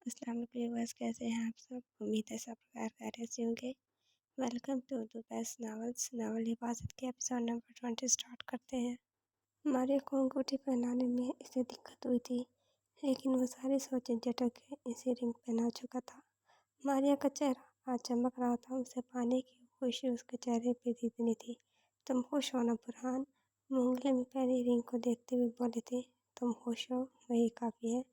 अस्सलाम वालेकुम व्यूअर्स, कैसे हैं आप सब। उम्मीद है सब प्रकार खैरियत से होंगे। Welcome to the best novels. Novel Hifazat के एपिसोड नंबर 20 स्टार्ट करते हैं। मारिया को अंगूठी पहनाने में इसे दिक्कत हुई थी, लेकिन वो सारी सोचें झटक के इसे रिंग पहना चुका था। मारिया का चेहरा आज चमक रहा था, उसे पाने की खुशी उसके चेहरे पे दिखनी थी। तुम खुश हो ना बुरहान? वो उंगली में पहनी रिंग को देखते हुए बोले थे। तुम खुश हो, वही काफ़ी है।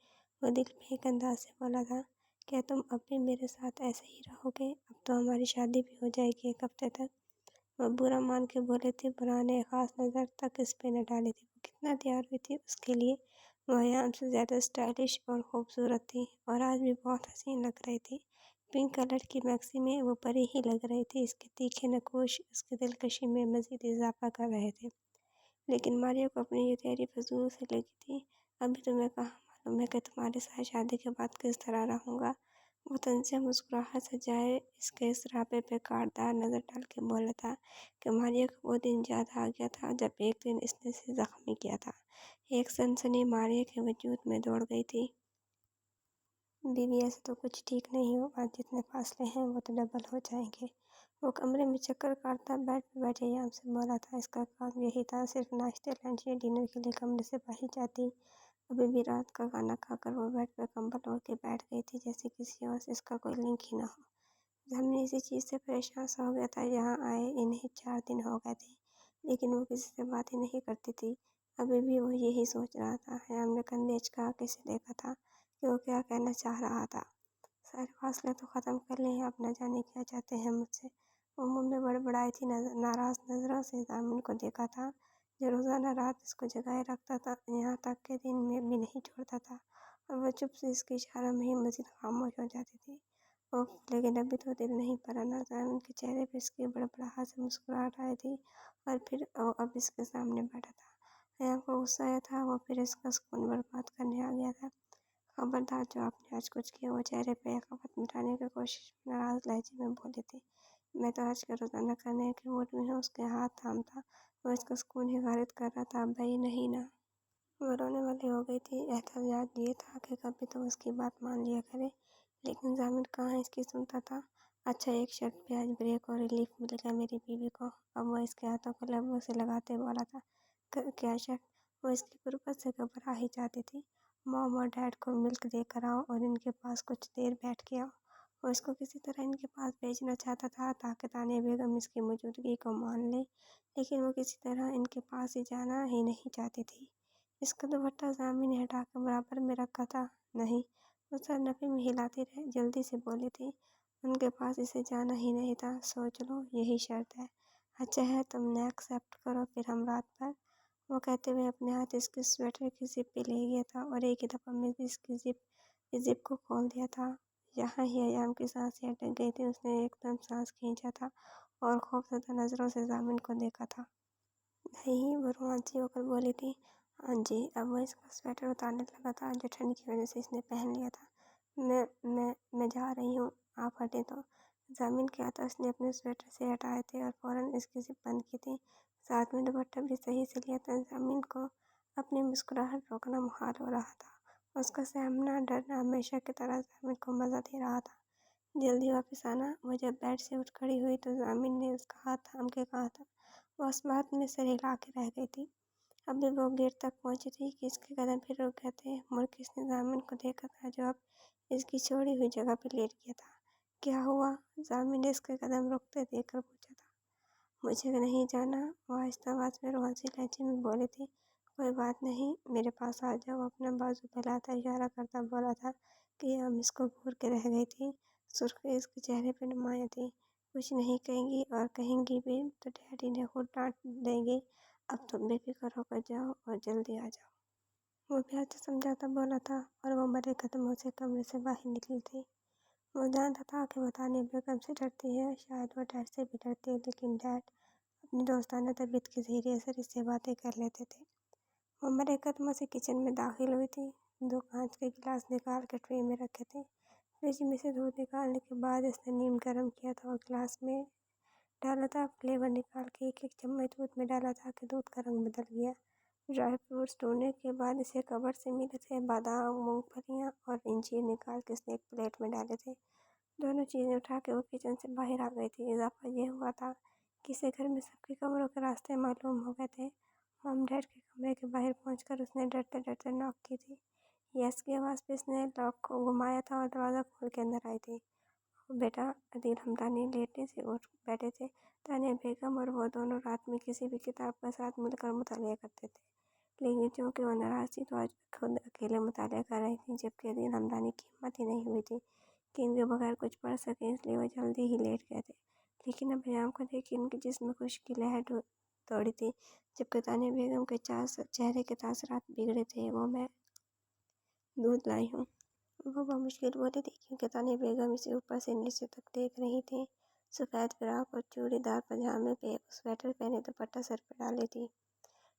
वो दिल में एक अंदाज से बोला था। क्या तुम अब भी मेरे साथ ऐसे ही रहोगे? अब तो हमारी शादी भी हो जाएगी एक हफ्ते तक। वो बुरा मान के बोले थे। बुरहान ने खास नज़र तक इस पे न डाली थी। वो कितना तैयार हुई थी उसके लिए। वो आयाम से ज़्यादा स्टाइलिश और खूबसूरत थी और आज भी बहुत हसीन लग रही थी। पिंक कलर की मैक्सी में वो परी ही लग रही थी। इसके तीखे नक्श उसकी दिलकशी में मज़ीद इजाफा कर रहे थे। लेकिन मारिया को अपनी ये तैयारी फजूल से लगी थी। अभी तुम्हें कहाँ मालूम है कि तुम्हारे साथ शादी के बाद किस तरह रहूँगा। वो तंज़ मुस्कुराहट से जाए इसके इस राबे पे काटदार नज़र डाल के बोला था कि मारिया को वो दिन याद आ गया था जब एक दिन इसने इसे ज़ख्मी किया था। एक सनसनी मारिया के वजूद में दौड़ गई थी। बीवी, ऐसे तो कुछ ठीक नहीं होगा। जितने फासले हैं वो तो डबल हो जाएंगे। वो कमरे में चक्कर काटता बेड पर बैठे याम से बोला था। इसका काम यही था, सिर्फ नाश्ते लंच या डिनर के लिए कमरे से बाहर जाती। अभी भी रात का खाना खाकर वो बेड पर कंबल ओढ़ के बैठ गई थी, जैसे किसी और से इसका कोई लिंक ही ना हो। हमने इसी चीज़ से परेशान सा हो गया था। यहाँ आए इन्हें 4 दिन हो गए थे, लेकिन वो किसी से बात ही नहीं करती थी। अभी भी वो यही सोच रहा था। हमने कंधे झुका के इसे देखा था कि वो क्या कहना चाह रहा था। सारे फासले तो ख़त्म कर लिए हैं, अब न जाने क्या चाहते हैं मुझसे। वो मुँह में बड़बड़ाई थी। नाराज़ नज़रों से जामिन को देखा था, जो रोज़ाना रात इसको जगाए रखता था, यहाँ तक के दिन में भी नहीं छोड़ता था। और वह चुप से इसके इशारों में ही मज़ीद खामोश हो जाती थी। ओह, लेकिन अभी तो दिल नहीं भरा ना। जामिन के चेहरे पर इसकी बड़बड़ाहट से मुस्कुराहट आई थी और फिर वो अब इसके सामने बैठा था। अयाम को गुस्सा आया था। वो फिर इसका सुकून बर्बाद करने आ गया था। खबरदार, जो आपने आज कुछ किया। वो चेहरे पे यकावत मिटाने की कोशिश में नाराज लहजे में बोले थे। मैं तो आज का रोज़ाना करने के मूड में हूँ। उसके हाथ थाम था। वो इसका सुकून ही गारिद कर रहा था। भाई नहीं ना। वो रोने वाली हो गई थी। एहतजाज ये था कि कभी तो उसकी बात मान लिया करे, लेकिन जामिन कहाँ इसकी सुनता था। अच्छा, एक शर्त पे आज ब्रेक और रिलीफ मिलेगा मेरी बीवी को। अब वो इसके हाथों को लबों से लगाते बोला था। क्या शर्त? वो इसकी गुर्बत से घबरा ही जाती थी। मॉम और डैड को मिल्क देकर आओ और इनके पास कुछ देर बैठ के आओ। वो इसको किसी तरह इनके पास भेजना चाहता था ताकि तानिया बेगम इसकी मौजूदगी को मान ले, लेकिन वो किसी तरह इनके पास ही जाना ही नहीं चाहती थी। इसका दुपट्टा जामिन ने हटा कर बराबर में रखा था। नहीं, वो सर नफ़ी में हिलाती रह जल्दी से बोली थी। उनके पास इसे जाना ही नहीं था। सोच लो, यही शर्त है। अच्छा है, तुमने एक्सेप्ट करो, फिर हम रात पर। वो कहते हुए अपने हाथ इसके स्वेटर की जिप पे ले गया था और एक ही दफ़ा में इसकी जिप को खोल दिया था। यहाँ ही अयाम की सांसें अटक गई थी। उसने एकदम सांस खींचा था और खौफजदा नज़रों से जामिन को देखा था। नहीं, वो रोमांची होकर बोली थी। हाँ जी। अब वो इसका स्वेटर उतारने लगा था, जो ठंड की वजह से इसने पहन लिया था। मैं जा रही हूँ, आप हटें तो। जामिन के हाथ उसने अपने स्वेटर से हटाए थे और फौरन इसकी जिप बंद की थी। साथ में दुपट्टा भी सही से लिया था। जामिन को अपनी मुस्कुराहट रोकना मुहाल हो रहा था। उसका सहमना डरना हमेशा की तरह जामिन को मज़ा दे रहा था। जल्दी वापस आना। वो जब बेड से उठ खड़ी हुई तो जामिन ने उसका हाथ थाम के कहा था। वो उस बात में सिर हिला के रह गई थी। अभी वो गेट तक पहुंची थी कि इसके कदम फिर रुक गए थे। मुड़ के इसने जामिन को देखा था, जो अब इसकी छोड़ी हुई जगह पर लेट गया था। क्या हुआ? जामिन ने इसके कदम रुकते देखकर पूछा था। मुझे नहीं जाना, वो आहिस्ता आवाज़ में रोमांसी लहजे में बोली थी। कोई बात नहीं, मेरे पास आ जाओ। अपना बाजू फैलाता इशारा करता बोला था कि हम इसको घूर के रह गई थी। सुर्खी इसके चेहरे पर नुमाया थी। कुछ नहीं कहेंगी, और कहेंगी भी तो डैडी ने खुद डांट देंगे। अब तुम बेफिक्र होकर जाओ और जल्दी आ जाओ। वो प्यार से समझाता बोला था और वो मरे कदमों से कमरे से बाहर निकली थी। वो जानता था कि वो तानिया बेगम से डरती है, शायद वो डैड से भी डरती है, लेकिन डैड अपनी दोस्ताना तबीयत के ज़रिए असर इससे बातें कर लेते थे। वो मरे कदमों से किचन में दाखिल हुई थी। 2 कांच के गिलास निकाल के ट्रे में रखे थे। फ्रिज में से दूध निकालने के बाद इसने नीम गर्म किया था और गिलास में डाला था। फ्लेवर निकाल के एक एक चम्मच दूध में डाला था कि दूध का रंग बदल गया। ड्राई फ्रूट्स ढूंढने के बाद इसे कबर्ड से मिले थे बादाम, मूंगफलियां और इंजीर निकाल के उसने एक प्लेट में डाले थे। दोनों चीज़ें उठा के वो किचन से बाहर आ गई थी। इजाफा ये हुआ था कि इसे घर में सबके कमरों के रास्ते मालूम हो गए थे। मॉम डैड के कमरे के बाहर पहुंचकर उसने डरते डरते नॉक की थी। यस की आवाज़ पे उसने लॉक को घुमाया था और दरवाज़ा खोल के अंदर आई थी। बेटा, अदील हमदानी लेटने से उठ बैठे थे। तानिया बेगम और वो दोनों रात में किसी भी किताब के साथ मिलकर मुतालिया करते थे, लेकिन चूंकि वो नाराज़ थी तो आज खुद अकेले मुतालिया कर रही थी, जबकि अदील हमदानी की हिम्मत ही नहीं हुई थी कि इनके बगैर कुछ पढ़ सके, इसलिए वो जल्दी ही लेट गए थे। लेकिन अब हयाम को देख के इनके जिस्म में खुशी की लहर दौड़ी थी। जबकि तानिया बेगम के चेहरे के तासरात बिगड़े थे। वो मैं दूध लाई हूँ, वो बमुश्किल बोली थी, क्योंकि तानिया बेगम इसे ऊपर से नीचे तक देख रही थी। सफ़ेद फ्राक और चूड़ीदार पजामे पे स्वेटर पहने दुपट्टा सर पर डाली थी।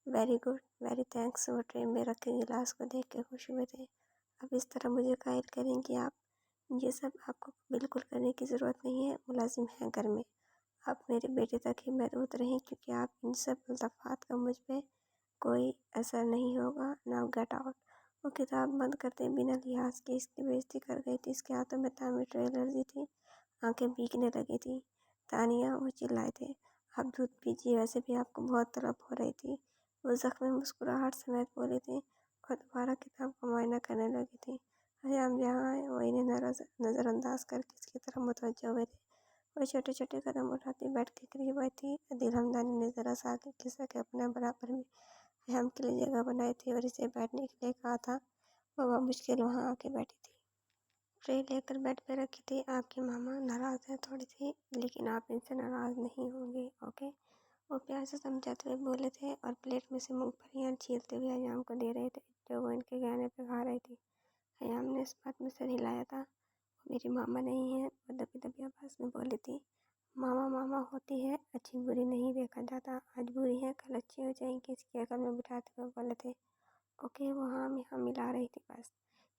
Very good, very thanks. वो ट्रे में रखे गिलास को देख के खुश हुए थे। अब इस तरह मुझे कायल करेंगी आप? ये सब आपको बिल्कुल करने की ज़रूरत नहीं है, मुलाजिम हैं घर में। आप मेरे बेटे तक ही महदूद रहें, क्योंकि आप इन सब इल्तफ़ात का मुझ पे कोई असर नहीं होगा। Now get out. वो किताब बंद करते बिना लिहाज के इसकी बेइज्जती कर गई थी। इसके हाथों में थर्मामीटर एलर्जी थी, आंखें भीगने लगी थी। तानिया, वो चिल्लाए थे, आप दूध पीजिए, वैसे भी आपको बहुत तलब हो रही थी। वो ज़ख्मी मुस्कुराहट समेत बोली थी और दोबारा किताब का मुआयना करने लगी थी। हयाम जहाँ आए वो इन्हें नज़रअंदाज करके इसकी तरफ मुतवज्जो हुए थे। वो छोटे छोटे कदम उठाती बेड के करीब आई थी। अदील हमदानी ने ज़रा सा आगे खिसक के अपने बराबर में हयाम के लिए जगह बनाई थी और इसे बैठने के लिए कहा था। वह मुश्किल वहाँ आके बैठी थी, ट्रे लेकर बेड पे रखी थी। आपकी मामा नाराज़ है थोड़ी सी, लेकिन आप इनसे नाराज़ नहीं होंगे, ओके? वो प्यार से समझाते हुए बोले थे और प्लेट में से मूंगफलियां छीलते हुए हयाम को दे रहे थे, जो वो इनके गहने पे खा रही थी। हयाम ने इस बात में सर हिलाया था। वो मेरी मामा नहीं है, वो दबी दबी आवाज़ में बोली थी। मामा मामा होती है, अच्छी बुरी नहीं देखा जाता। आज बुरी है, कल अच्छी हो जाएंगी, इसकी अकल में बिठाते हुए बोले थे। ओके, वो हाँ यहाँ मिला रही थी बस।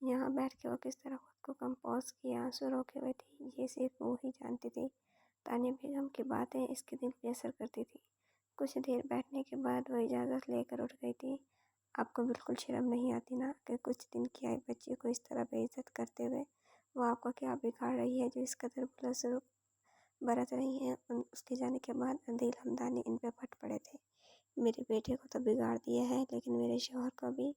यहाँ बैठ के वो किस तरह खुद को कंपोज किया, आंसू रोके हुए थी, ये सिर्फ वो ही जानती थी। तानिया बेगम की बातें इसके दिल पे असर करती थी। कुछ देर बैठने के बाद वो इजाज़त लेकर उठ गई थी। आपको बिल्कुल शर्म नहीं आती ना कि कुछ दिन की आई बच्ची को इस तरह बेइज्जत करते हुए? वो आपका क्या बिगाड़ रही है जो इस कदर बुलसुलूक बरत रही हैं? उसके जाने के बाद अदील हमदानी इन पे फट पड़े थे। मेरे बेटे को तो बिगाड़ दिया है, लेकिन मेरे शौहर को भी।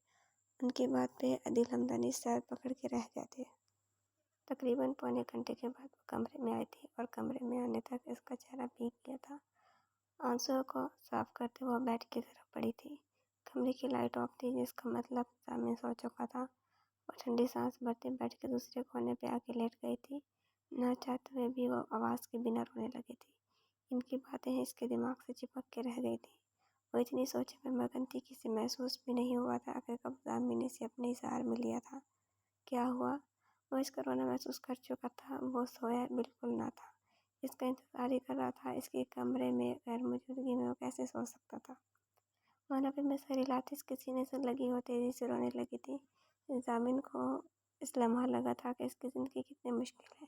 उनकी बात पे अदील हमदानी सर पकड़ के रह गए थे। तकरीबन पौने घंटे के बाद वो कमरे में आई थी और कमरे में आने तक इसका चेहरा भीग गया था। आंसुओं को साफ करते हुए बेड की तरफ पड़ी थी। कमरे की लाइट ऑफ थी, जिसका मतलब सामने सो चुका था। वो ठंडी सांस भरते बेड के दूसरे कोने पे आके लेट गई थी। न चाहते हुए भी वो आवाज़ के बिना रोने लगी थी। इनकी बातें इसके दिमाग से चिपक के रह गई थी। वो इतनी सोचे में मगन थी कि इसे महसूस भी नहीं हुआ था कि कब दामिनी ने इसे अपने इज़हार में लिया था। क्या हुआ? वो इसका रोना महसूस कर चुका था। वो सोया बिल्कुल ना था, इसका इंतज़ार ही कर रहा था। इसके कमरे में गैर मौजूदगी में वो कैसे सो सकता था? माना भी में सर हिलाते इसके सीने से लगी हो तेज़ी से रोने लगी थी। जामिन को इस लम्हा लगा था कि इसकी ज़िंदगी कितनी मुश्किल है,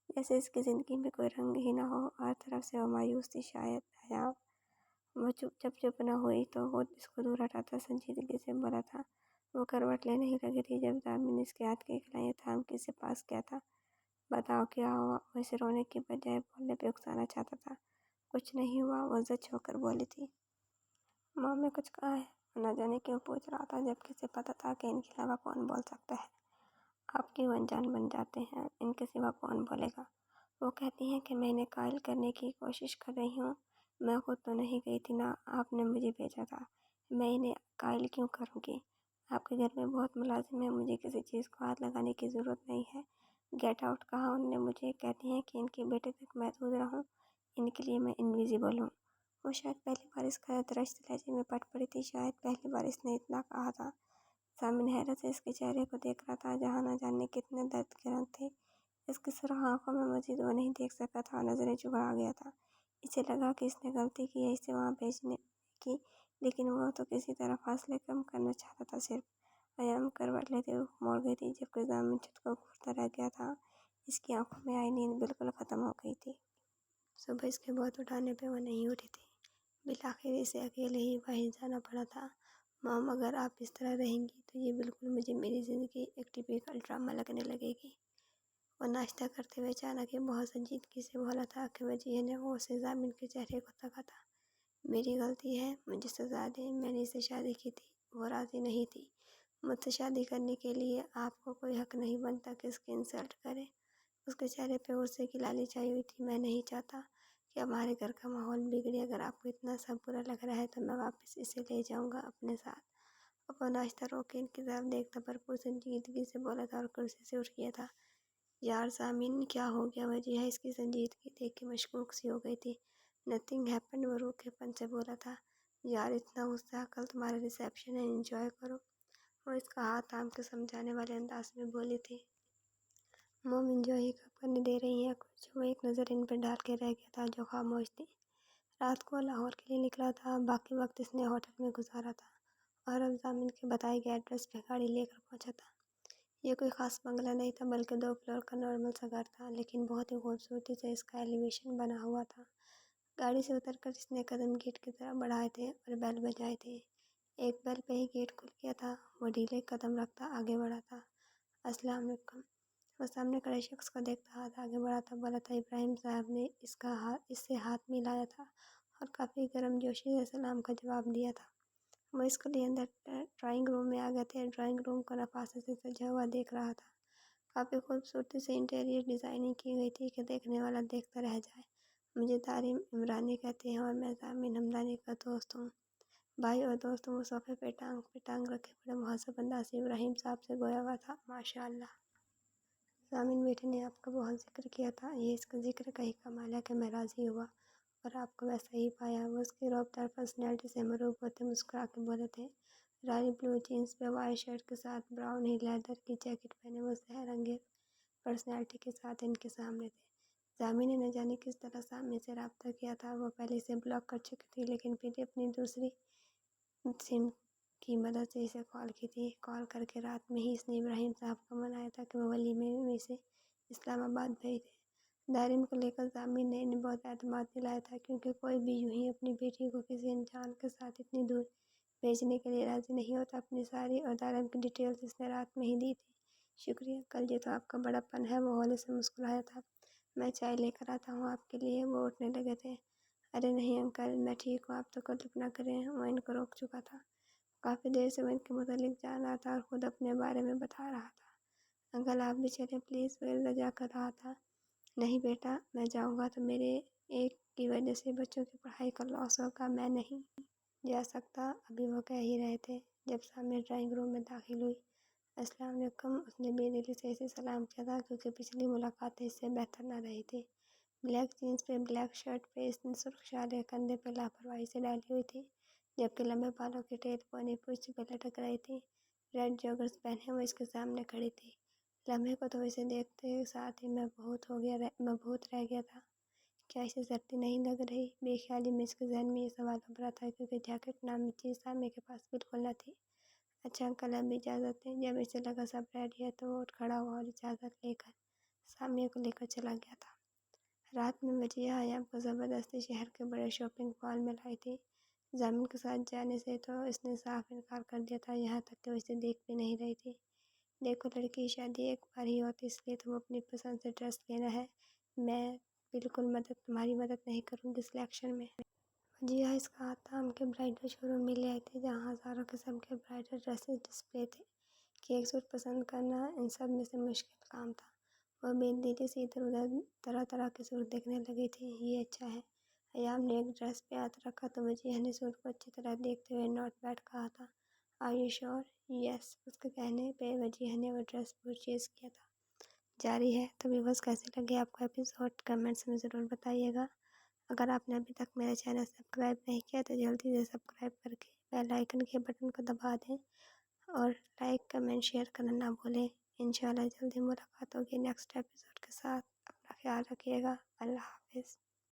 जैसे इसकी ज़िंदगी में कोई रंग ही ना हो। हर तरफ से वो मायूस थी। शायद हया वो चुप न हुई तो वो इसको दूर हटाता संजीदगी से बोला था। वो करवट लेने ही लगी थी जब दामिनी ने इसके हाथ की कलाइयाँ थाम के इसे पास किया था। बताओ क्या हुआ? वो इसे रोने की बजाय बोलने पे उकसाना चाहता था। कुछ नहीं हुआ, वो ज़च होकर बोली थी। माँ ने कुछ कहा है? वो न जाने क्यों पूछ रहा था, जबकि इसे पता था कि इनके अलावा कौन बोल सकता है। आप क्यों अनजान बन जाते हैं? इनके सिवा कौन बोलेगा? वो कहती हैं कि मैं इन्हें कायल करने की कोशिश कर रही हूँ। मैं खुद तो नहीं गई थी ना, आपने मुझे भेजा था। मैं इन्हें कायल क्यों करूँगी? आपके घर में बहुत मुलाजिम हैं, मुझे किसी चीज़ को हाथ लगाने की ज़रूरत नहीं है। गेट आउट कहा उन्होंने मुझे। कहती हैं कि इनके बेटे तक महदूद रहूँ, इनके लिए मैं इनविजिबल हूँ। वो शायद पहली बार इसका दरश्त लहजे में पट पड़ी थी। शायद पहली बार इसने इतना कहा था। सामिन हैरत से इसके चेहरे को देख रहा था, जहाँ न जाने कितने दर्द के रंग थे। इसकी सुरख आंखों में मजीद वो नहीं देख सका था, नजरें चुरा गया था। इसे लगा कि इसने गलती की है इसे वहाँ भेजने की, लेकिन वो तो किसी तरह फासले कम करना चाहता था सिर्फ। हयाम करवट लेते हुए मोड़ गई थी, जबकि जामिन छत को घूरता रह गया था। इसकी आंखों में आई नींद बिल्कुल ख़त्म हो गई थी। सुबह इसके बहुत उठाने पे वो नहीं उठी थी। बिलाखिर इसे अकेले ही बाहर जाना पड़ा था। مام اگر آپ اس طرح رہیں گی تو یہ بالکل مجھے میری زندگی ایک ٹپیکل ڈرامہ لگنے لگے گی۔ وہ ناشتہ کرتے ہوئے اچانک ہی بہت سنجیدگی سے بولا تھا کہ وجیہہ نے غور سے ضامن کے چہرے کو تکا تھا۔ میری غلطی ہے، مجھے سزا دیں، میں نے اسے شادی کی تھی، وہ راضی نہیں تھی۔ مجھ سے شادی کرنے کے لیے آپ کو کوئی حق نہیں بنتا کہ اس کی انسلٹ کرے۔ اس کے چہرے پہ غصے کی لالی چھائی ہوئی تھی۔ میں نہیں چاہتا کہ ہمارے گھر کا ماحول بگڑے۔ اگر آپ کو اتنا سب برا لگ رہا ہے تو میں واپس اسے لے جاؤں گا اپنے ساتھ۔ اب وہ ناشتہ روک کے ان کی طرف دیکھتا بھرپور سنجیدگی سے بولا تھا اور کرسی سے اٹھ گیا تھا۔ یار ضامن کیا ہو گیا؟ وجیہہ اس کی سنجیدگی دیکھ کے مشکوک سی ہو گئی تھی۔ نتھنگ ہیپنڈ، وہ روکھے پن سے بولا تھا۔ یار اتنا غصہ، کل تمہارا ریسیپشن ہے، انجوائے کرو۔ وہ اس کا ہاتھ تھام کے سمجھانے والے انداز میں بولی تھی۔ موم انجوائے ہی کب کرنے دے رہی ہیں کچھ؟ وہ ایک نظر ان پہ ڈال کے رہ گیا تھا جو خاموش تھی۔ رات کو لاہور کے لیے نکلا تھا، باقی وقت اس نے ہوٹل میں گزارا تھا اور اب ضامن کے بتائے گئے ایڈریس پہ گاڑی لے کر پہنچا تھا۔ یہ کوئی خاص بنگلہ نہیں تھا بلکہ 2 فلور کا نارمل سا گھر تھا، لیکن بہت ہی خوبصورتی سے اس کا ایلیویشن بنا ہوا تھا۔ گاڑی سے اتر کر اس نے قدم گیٹ کی طرف بڑھائے تھے اور بیل بجائے تھے۔ ایک بیل پہ ہی گیٹ کھل گیا تھا۔ وہ ڈھیلے قدم رکھتا آگے بڑھا تھا۔ السلام علیکم۔ وہ سامنے کھڑے شخص کو دیکھتا ہاتھ آگے بڑھا تھا، بولا تھا۔ ابراہیم صاحب نے اس سے ہاتھ ملایا تھا اور کافی گرم جوشی سے سلام کا جواب دیا تھا۔ وہ اس کے لیے اندر ڈرائنگ روم میں آ گئے تھے۔ ڈرائنگ روم کو نفاست سے سجا ہوا دیکھ رہا تھا۔ کافی خوبصورتی سے انٹیریئر ڈیزائننگ کی گئی تھی کہ دیکھنے والا دیکھتا رہ جائے۔ مجھے دارم عمرانی کہتے ہیں اور میں ضامن حمدانی کا دوست ہوں۔ بھائی اور دوست وہ صوفے پہ ٹانگ رکھے بڑے مہذب انداز سے ابراہیم صاحب سے گویا ہوا تھا۔ ماشاء اللہ، ضامن بیٹے نے آپ کا بہت ذکر کیا تھا۔ یہ اس کا ذکر کا ہی کمال ہے کہ میں راضی ہوا اور آپ کو ویسا ہی پایا۔ وہ اس کی روب دار پرسنالٹی سے مروب ہوتے مسکرا کے بولے تھے۔ رائل بلو جینس پہ وائٹ شرٹ کے ساتھ براؤن ہی لیدر کی جیکٹ پہنے وہ زہر انگیز پرسنالٹی کے ساتھ ان کے سامنے تھے۔ ضامن نے نہ جانے کس طرح سامنے سے رابطہ کیا تھا۔ وہ پہلے اسے بلاک کر چکی تھی لیکن پھر اپنی دوسری سم کی مدد سے اسے کال کی تھی۔ کال کر کے رات میں ہی اس نے ابراہیم صاحب کو منایا تھا کہ وہ ولیمے میں سے اسلام آباد گئے تھے۔ دارم کو لے کر ضامن نے انہیں بہت اعتماد دلایا تھا کیونکہ کوئی بھی یوں ہی اپنی بیٹی کو کسی انجان کے ساتھ اتنی دور بھیجنے کے لیے راضی نہیں ہوتا۔ اپنی ساری اور دارم کی ڈیٹیلز اس نے رات میں ہی دی تھی۔ شکریہ کل، یہ تو آپ کا بڑا پن ہے۔ وہ ہولے سے مسکرایا تھا۔ میں چائے لے کر آتا ہوں آپ کے لیے۔ وہ اٹھنے لگے تھے۔ ارے نہیں انکل، میں ٹھیک ہوں، آپ تکلف نہ کریں۔ وہ ان کو روک چکا تھا۔ کافی دیر سے وہ ان کے متعلق جان رہا تھا اور خود اپنے بارے میں بتا رہا تھا۔ انکل آپ بھی چلیں پلیز، وہ التجا کر رہا تھا۔ نہیں بیٹا، میں جاؤں گا تو میرے ایک کی وجہ سے بچوں کی پڑھائی کا لاس ہوگا، میں نہیں جا سکتا۔ ابھی وہ کہہ ہی رہے تھے جب سامنے ڈرائنگ روم میں داخل ہوئی۔ السلام علیکم، اس نے بے دلی سے اسے سلام کیا تھا کیونکہ پچھلی ملاقاتیں اس سے بہتر نہ رہی تھی۔ بلیک جینس پہ بلیک شرٹ پہ اس نے سرخ شال ایک کندھے پہ لاپرواہی سے ڈالی ہوئی تھی جبکہ لمبے بالوں کی ٹیل پونی پوچھ پہ لٹک رہی تھی۔ ریڈ جوگرز پہنے وہ اس کے سامنے کھڑی تھی۔ لمحے کو تو اسے دیکھتے ساتھ ہی میں بہت رہ گیا تھا۔ کیا اسے سردی نہیں لگ رہی؟ بے خیالی میں اس کے ذہن میں یہ سوال ابھرا تھا کیونکہ جیکٹ نامی چیز سامنے کے پاس بالکل نہ تھی۔ اچھا انکل اب اجازت دیں۔ جب اسے لگا سب ریڈی ہے تو وہ اٹھ کھڑا ہوا اور اجازت لے کر سامیہ کو لے کر چلا گیا تھا۔ رات میں وجیہہ ایاب کو زبردستی شہر کے بڑے شاپنگ مال میں لائی تھی۔ ضامن کے ساتھ جانے سے تو اس نے صاف انکار کر دیا تھا، یہاں تک کہ وہ اسے دیکھ بھی نہیں رہی تھی۔ دیکھو لڑکی کی شادی ایک بار ہی ہوتی، اس لیے تم اپنی پسند سے ڈریس لینا ہے۔ میں بالکل تمہاری مدد نہیں کروں گی سلیکشن میں۔ وجیہہ اس کا ہاتھ تھام کے برائڈل شو روم میں لے آئی تھی جہاں ہزاروں قسم کے برائڈل ڈریسز ڈسپلے تھے کہ ایک سوٹ پسند کرنا ان سب میں سے مشکل کام تھا۔ وہ بے دلی سے ادھر ادھر طرح طرح کے سوٹ دیکھنے لگی تھی۔ یہ اچھا ہے۔ ایاب نے ایک ڈریس پہ ہاتھ رکھا تو وجیہہ نے سوٹ کو اچھی طرح دیکھتے ہوئے نوٹ بیڈ کہا تھا۔ Are you sure? یس۔ اس کے کہنے پہ وجیہہ نے وہ ڈریس پرچیز کیا تھا۔ جاری ہے۔ تو ویورز کیسے لگے آپ کو ایپیسوڈ کمنٹس میں ضرور بتائیے گا۔ اگر آپ نے ابھی تک میرا چینل سبسکرائب نہیں کیا تو جلدی سے سبسکرائب کر کے بیل آئیکن کے بٹن کو دبا دیں اور لائک کمنٹ شیئر کرنا نہ بھولیں۔ انشاءاللہ جلدی ملاقات ہوگی نیکسٹ ایپیسوڈ کے ساتھ۔ اپنا خیال رکھیے گا۔ اللہ حافظ۔